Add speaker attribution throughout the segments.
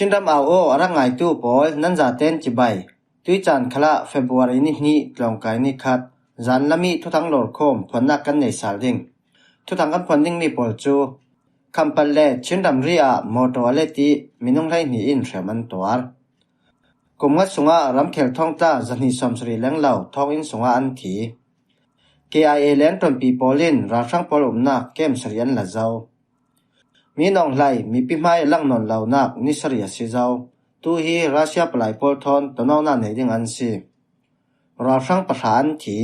Speaker 1: ชินรำเอาโอรักไงตู้ปอลนั่นจะเต้นจิบายตุยจานขละเฟบรุวารีนี้ลองกายนิคัดจันละมีทุทั้งโหลดโคมผลนักกันในสาลิงทุทั้งกันผลนิ่งมีปอลจูคำปัลเล่ชินรำเรียมอตอเลติมินุงไลนีอินเรมันตัวกุมงัดสงะรำเขลท่องตาจันนิสมสรีแหลงเหล่าท่องอินสงะอันที KIA แหลงตนปีปอลินราช่างปอลุมนักเกมสรียันละเจ้ามีน้องไลมีปีไม้ลังนนเหล่านักนิสรียสิเจ้าตูฮีรัสเซียปลายปอลทอนตนองนั่นเฮดิงอันซีราช่างประธานที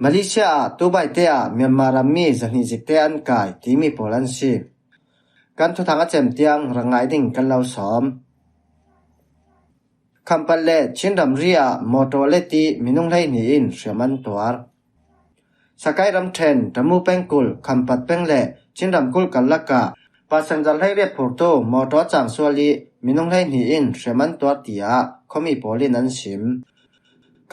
Speaker 1: มาเลเซียตูใบเตียเมียนมารามีจันนิจิกเตอันกายที่มีโปลันซีกันทุทางอาเจมเตียงรังไงดิ่งกันเหล่าสอมคำปัลเล่ชินรำเรียมอตอเลติมินุงไลนีอินเรมันตัวสกายรำเทนตมูเป็งกุลคำปัดเป็งเล่ชินรำกุลกันลักกะปัสสันจัลให้เรียบพูโตมอตอจางสวลีมินุงไลนีอินเรมันตัวเตียเขามีโปลินันชิม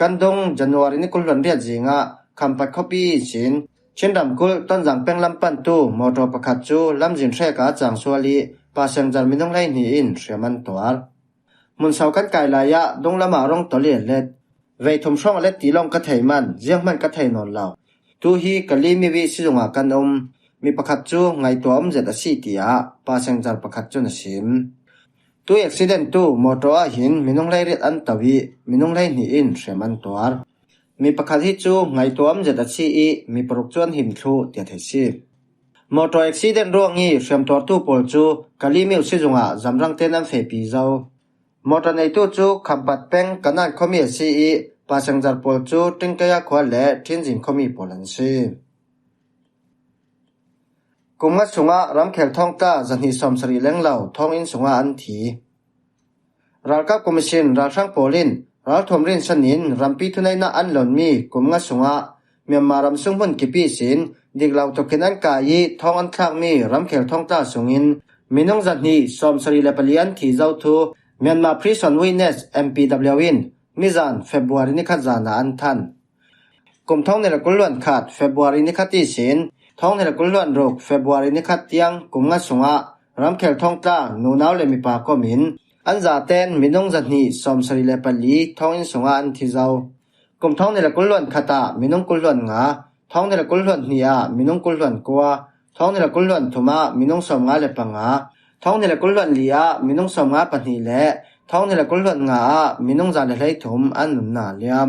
Speaker 1: กันดงจันวารีนิกุลวันเรียจิงะคำปัดคบีชินชินรำกุลต้นจังเป็งลำปันตูมอตอประคัดจูลำจินเรกาจางสวลีปัสสันจัลมินุงไลนีอินเรมันตัวมุนสาวกันไกลายะดงละมาร้องตอเลียเล็ดเวทมช่องเล็ดตีลองกระไทมันเจียงมันกระไทนอนเหล่าตูฮีกะลีมีวิสิจงอากันมีประคัดจูไงตัวเจ็ดสีเตียปาเซงจัลประคัดจูนชิมตัวเอ็กซิเดนตูมอตออาหินมินุงไลเรดอันตวีมินุงไลนีอินเรมันตัวมีประคัดฮิจูไงตัวเจ็ดสีอีมีปรุกจวนหิมทรูเตียเทซีมอตอเอ็กซิเดนร่วงงี้เชื่อมตัวตู้ปอลจูกะลีมีสิจงอาจำรังเตนันเฟปีเจ้ามอตอในตู้จูคำปัดเป็งกันนั่นเขามีสีอีปาสังจัลปอลจูติงกยาขวาเล่ทิ้งจินเขามีปอลันซีกุมงัดสงะรำเขลท่องตาจันนิสมสรีแหลงเหล่าท่องอินสงะอันทีรัลกับคอมมิชชั่นรัลช่างปอลินรัลทอมรินชนินรำปีทุนัยนาอันหล่นมีกุมงัดสงะเมียนมารำซุงบุนกิปีสินดิกเหล่าตกินันกายีท่องอันคลางมีรำเขลท่องตาสงินมินงจันนิสมสรีเลปลีอันทีเจ้าทูเมียนมาพรีซอนวินเนส MPW วินมิจานเฟบรุวารีนิคัดจานาอันทันกุมท่องในละกุลล้วนขาดเฟบรุวารีนิคัดที่สินท่องในละกุลล้วนโรคเฟบรุวารีนิคัดเตียงกุมงัดสงะรำเขลท่องตานูนาวเลมิปาก็มินอันจาเตนมินงจันนีสมสรีเลปลีท่องอินสงะอันที่เจ้ากุมท่องในละกุลล้วนขตามินงกุลล้วนงาท่องในละกุลล้วนเนียมินงกุลล้วนกัวท่องในละกุลล้วนทุมามินงสมงาเลปังงาท่องในละกุลล้วนเลียมินงสมงาปนีเลท่องในละกุลล้วนงามินงจาเลไลทุมอันนุนนาเลียม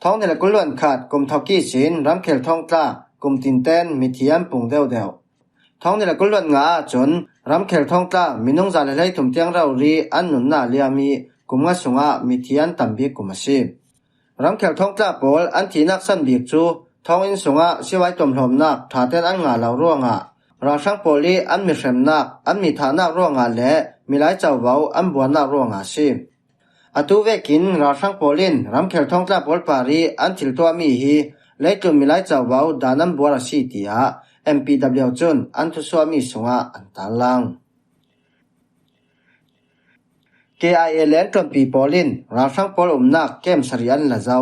Speaker 1: ท่องในละกุลล้วนขาดกุมทอกี้สินรำเขลท่องตากุมตินเต้นมิเทียมปุงเดวเดวท่องในละกุลล้วนงาจนรำเขลท่องตามินงจาเลไลทุมเตียงเรารีอันนุนนาเลียมีกุมงัดสงะมิเทียนตัมบีกุมสิรำเขลท่องตาปอลอันที่นักสันบีกจูท่องอินสงะสิไว้ตุ่มหอมนักถาเต้นอันงาเหล่าร่วงะราช่างปอลีอันมีเข็มนักอันมีฐานะร่วงาและมีหลายเจ้าเบาอันบัวนักร่วงาสิอตุเวกินราช่างปอลินรำเขลท่องตาปอลปารีอันทิลตัวมีฮีและจุนมีหลายเจ้าเบาดานันบัวราสีตียา MPW จุนอันทุสวามีสงะอันตาลัง KIA แลนตนปีปอลินราช่างปอลนักเกมสริยันละเจ้า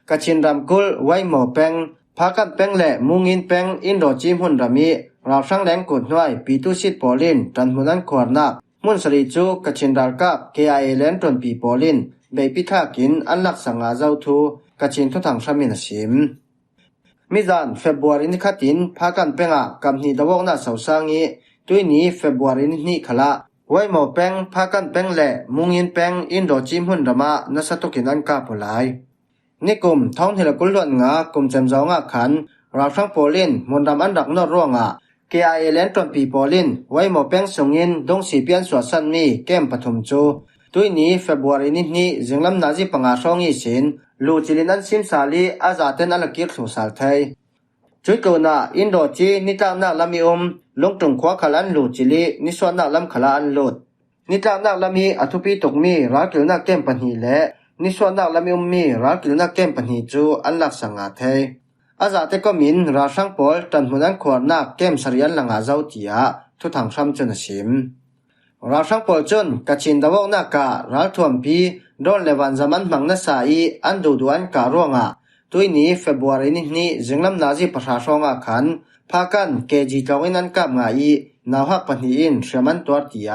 Speaker 1: กะชินรำกุลไว้หมอแปงพากันแปงและมุงินแปงอินโดจีมหุนรามีราช่างแหลงกุดน้อยปีตุชิดปอลินตันมุนันขวารนักมุนสรีจูกะชินดาลกับ KIA แลนตนปีปอลินเบปิทากินอันลักสังอาเจ้าทูกะชินทุทังชามินชิมมิจานเฟบรุวารีนิคัดินพากันแปงะกำนีดาวกนาเสาสางีตุยนี้เฟบรุวารีนี้ขละไว้หมอแปงพากันแปงและมุงินแปงอินโดจีมหุนรามานัสตุกินันกาปลายนิกุมท่องเทลกุลล้วนงากุมเจมจองาขันราช่างปอลินมนดำอันดักนอร่วงKIA แลนตนปีปอลินไว้หมอแป้งสงอินดงสีเปียนสวดสันมีแก้มปฐมจูตุยนี้เฟบรุวารีนี้จึงลำนาจิปังอาช่องอีสินลูจิลินันซิมสาลีอาจาเตนอัลกิกสุสาลไทยจุดกูนาอินโดจีนิตานาลามีลงตรงขวาขลันลูจิลินิสวนาลำขลาอันโลดนิตานาลามีอทุปีตกมีรักกิลนาแก้มปนีและนิสวนาลามีมีรักกิลนาแก้มปนีจูอันลักสังอาไทยอาจารย์ก็มินราช่างปอลตันมุนันขวารนักเกมสริยันหลังอาเจ้าเตียทุทางช้ำจนชิมราช่างปอลจนกะชินดาวกนักการัลทวมปีโดนเลวันจามันมังนัสายอันดูดวนการ่วงตุยนี้เฟบรุวารีนี้จึงลำนาจิประชาชนขันพากันเกจิตาวินันกับงายนาวฮักปนีอินเชื่อมันตัวเตีย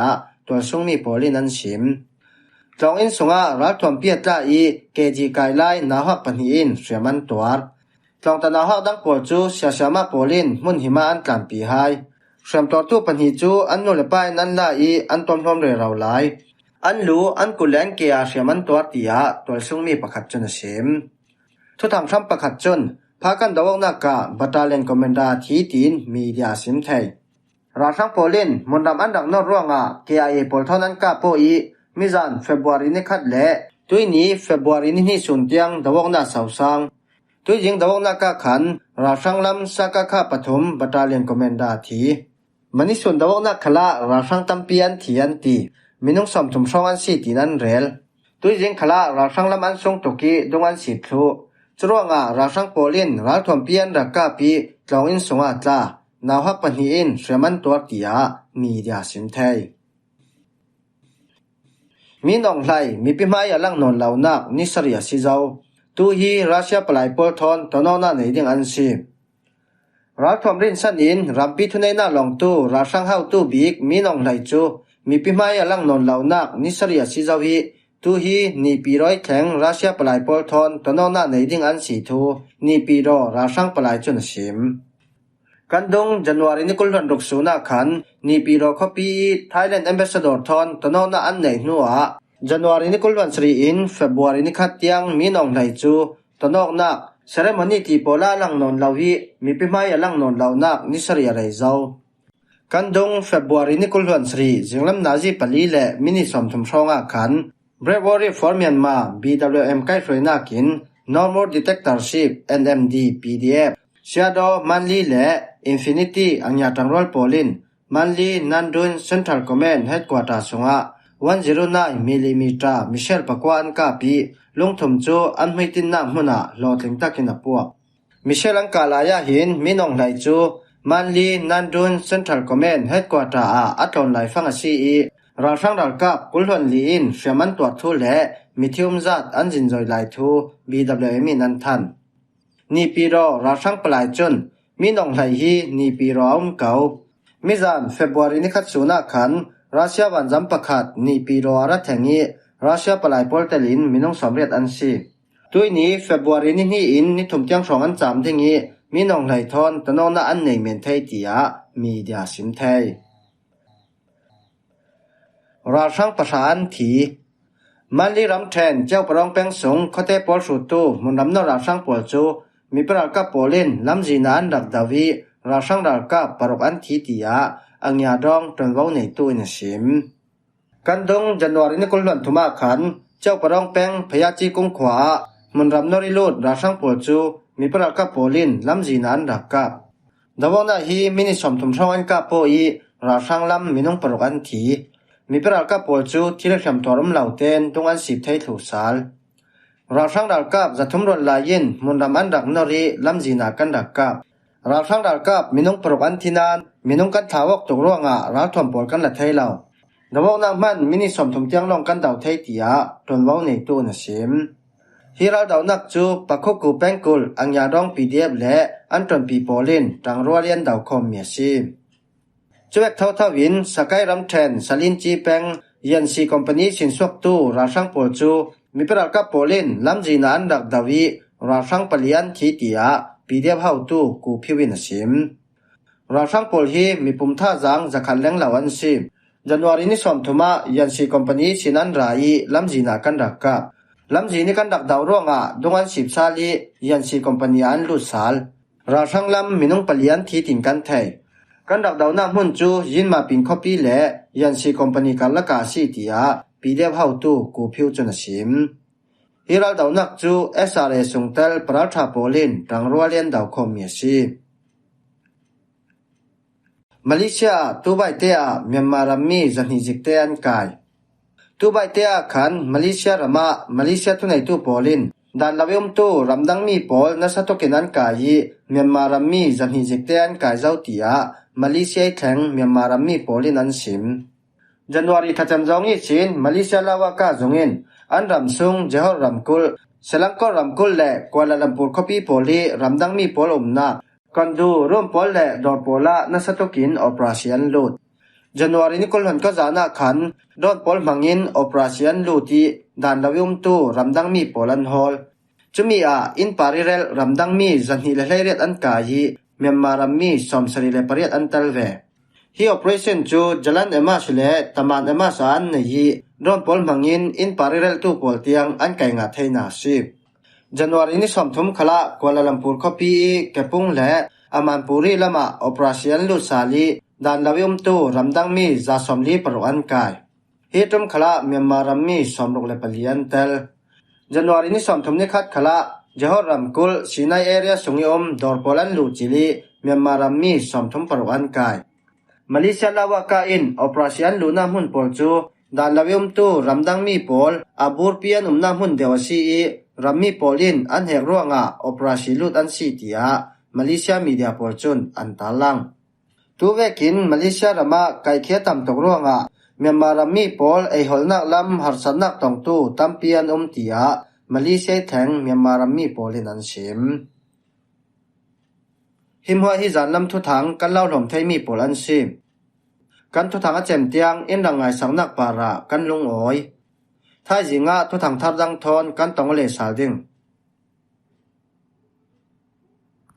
Speaker 1: ตัวซุงมีปอลินอันชิมจองอินสุงะรัฐถวมเปียตาอีเกจีไกไลนาฮักปันฮีอินเสียมันตัวจองตนาฮักดังปอจูเสียมาปอลินมุนหิมาอันกลางปีไฮเสียมตัวตู้ปันฮีจูอันโนเลปายนันลาอีอันตอมทอมเรเราไลอันรู้อันกุแลงเกียเสียมันตัวตียาตัวซุงมีประคัดจนชิมทุกทางช้ำประคัดจนพากันดาวนักกะบัตตาเลนคอมเมนดาทีตีนมีเดียสิมไทยราชังโปลินมุนดำอันดักนอร่วงKIA ปอลทอนันกะโปอีมิจานเฟบรุอารีนี้คัดเละตุยนี้เฟบรุอารีนี้สุนเตียงดาวนักสาวสังตุยยิงดาวนักกะขันราชังลำสักกะปฐมบัตตาเลนคอมเมนดาทีมันนี้สุนดาวนักขละราชังตัมปีอันทีอันตีมินุงสมทุมช่องอันสีตีนันเรลตุยยิงขละราชังลำอันทรงตุกีดงอันสีพลุจรวงราชังโปลินรัฐถวมเปียนรักกะปีจองอินสงอาตานาฮักปันฮีอินเสียมันตัวตียามีเดียสิมไทยมีน้องไลมีพิมายลังนนเหล่านักนิสเรียซิเจ้าตูฮีรัสเซียปลายปอลทอนตอนนั้นในดิ่งอันซีรัฐถวมรินสันอินรัมปีทุนในนาลองตู้ราชังเฮาตู้บีกมีน้องไลจูมีพิมายลังนนเหล่านักนิสเรียซิเจ้าฮีตูฮีนีปีร้อยแข็งรัสเซียปลายปอลทอนตอนนั้นในดิ่งอันซีทูนีปีรอราชังปลายจนชิมกันดงจันวารีนี้กุลวันรุกสุนักขันนีปีรอคอปีไทยแลนด์แอมบาสเดอร์ทอนตอนนั้นอันไหนนัวจันวารีนี้กุลวันสรีอินเฟบรุอารีนี้ขัดยังมีน้องไหลจูตอนนั้นนักเซเรมอนีที่โปลาลังนนลาวีมีพิมายลังนนลาวนักนิสเรียไรเจ้ากันดงเฟบรุอารีนี้กุลวันสรีจึงลำนาจีปลีเละมินิสมทุมช่องขันเบรวอรีฟอร์เมียนมา BWM ใกล้ฟรนักิน Normal Detectorship NMD PDF เชียดอมันลีเละ Infinity อัญญาตังรอลโปลินมันลีนันดุน Central Command Headquarters สุงะ109 mm มิเชลปะกวานกาปีลงทุมจูอันไม่ตินน้ำมุนะโลดลิงตักินปวกมิเชลอังกาลายาหินมีน้องไหลจูมันลีนันดุน Central Command Headquarters อัตลอนไหลฟังซีอีราชังดัลกับกุลหวนลีอินเสียมันตัวทูและมิทิอุมจัดอันจินจอยไหลทู BWM นันทันนีปีรอราชังปลายจนมีน้องไหลฮีนีปีรออุ้มเก่ามิจานเฟบรุอารีนี้ขัดสุนักขันรัสเซียวันจำประคัดนีปีรอรัฐแห่งนี้รัสเซียปลายปอลเตลินมีน้องสำเร็จอันซีตุยนี้เฟบรุอารีนี้อินนี่ถุมเตียงสองอันจำที่นี้มีน้องไหลทอนตะนองน่าอันในเมนไทยตียามีเดียสิมไทยราชังประสานทีมันลีรำแทนเจ้าประรองแปงสงคเตปอลสุตูมุนลำนราชังปอลจูมีปรากกับโปลินลำจีนานดักดาวีราชังดักกับปรกอันทีตียาอังยาดองตนวาวในตู้นชิมกันดงจันวารีนี้กุลวันทุมาขันเจ้าประรองแปงพยาจีกงขวามุนลำนริลูดราชังปอลจูมีปรากกับโปลินลำจีนานดักกับดาวนาฮีมินิสมทุมช่องอันกับโปอีราชังลำมีน้องปรกอันทีมีปรากกับโปลจูที่เรียกคำตัวรำเหล่าเต้นตรงอันสิบไทยถูกสาลราชังดัลกับจะทุ่มรนลายินมุนดำอันดักนรีลำจีนากันดักกับราชังดัลกับมีน้องปรกอันทินานมีน้องกันท้าวกตกร่วงราถมปอลกันละไทยเหล่าดาวนักมันมินิสมทุมเตียงลองกันดาวไทยตียาตนวาวในตู้นชิมฮีราดาวนักจูปักคุกูแปงกุลอังยาดอง PDF และอันตนปีโปลินตังรัวเลียนดาวคอมเมียซีจวกเท่าทวินสกายรำแทนสลินจีแปงยันซีคอมพานีสินสวกตู้ราชังปอลจูมีปรากกับโปลินลำจีนานดักดาวีราชังปลียนทีตียาปีเดียบเฮาตู้กูพิวินชิมราชังปอลฮีมีปุ่มท่าจังจะขันแรงเหล่าอันซีจันวารีนี้สมทุมายันซีคอมพานีสินันรายลำจีนากันดักกับลำจีนี้กันดักดาวร่วงดงอันสิบซาลียันซีคอมพานีอันลุสาลราชังลำมีน้องปลียนทีตินกันไทยกันดักดาวน้ำหุ่นจูยินมาปินคอปีและยันซีคอมพานีกันละกาซีตียาปีเดียบเฮาตู้กูพิวจนชิมฮิรัลดาวนักจู SRA สุงเตลปราชาโปลินตังรัวเลียนดาวคอมเมียซีมาเลเซียตูไบเตียเมียนมารัมมีจันฮิจิกเตียนกายตูไบเตียขันมาเลเซียรามามาเลเซียทุนในตู้โปลินดันลาวิมตู้รำดังมีโปลนัสตุกินันกายเมียนมารัมมีจันฮิจิกเตียนกายเจ้าตียมาเลเซียแข็งเมียนมารัมมีโปลินันสิมจันวารีทัดจำจองอีชินมาเลเซียลาวากาจงอินอันรำซุงเจฮอรำกุลเซลังก็รำกุลและกัวลาลัมปุร์คอปีโปลีรำดังมีโปลอมนากันดูร่วมโปลและดอร์โปลานัสตุกินออปราเซียนลูด January ni kolhon ka zana khan don pol mangin operation luti dan lawum tu ramdang mi polan hol chumi a in parirel ramdang mi zanhi le hleret an ka hi Myanmar mi somsari le pariat an talve hi operation chu jalan ema sile taman ema san nei don pol mangin in parirel tu pol tiang an kai nga theina si January ni somthum khala Kuala Lumpur khopi kepung le Amanpuri lama operation lu sali dan lawum tu ramdang mi za somli paruan kai hitum khala Myanmar mi somrok le palian tel January ni somthum ni khat khala Johor Ramkul Sinai area sungiom dorpolan lu chili Myanmar mi somthum paruan kai Malaysia lawa ka in operation lu na mun pol chu dan lawum tu ramdang mi pol abur pian na mun dewasi rammi polin an hek ruanga operation lut an si tia Malaysia media porchun antalang tu vekin Malaysia rama kai khia tam tok ruanga Myanmar mi pol ei holnak lam harsanak tong tu tampian tia Malaysia thang Myanmar mi polin an sim himhwa hi zanlam thu thang kan lau hlom thei mi pol an sim kan thu thang a chem tiang in rangai sangnak para kan lung oi thai jinga thu thang thar dang thon kan tong le sal ding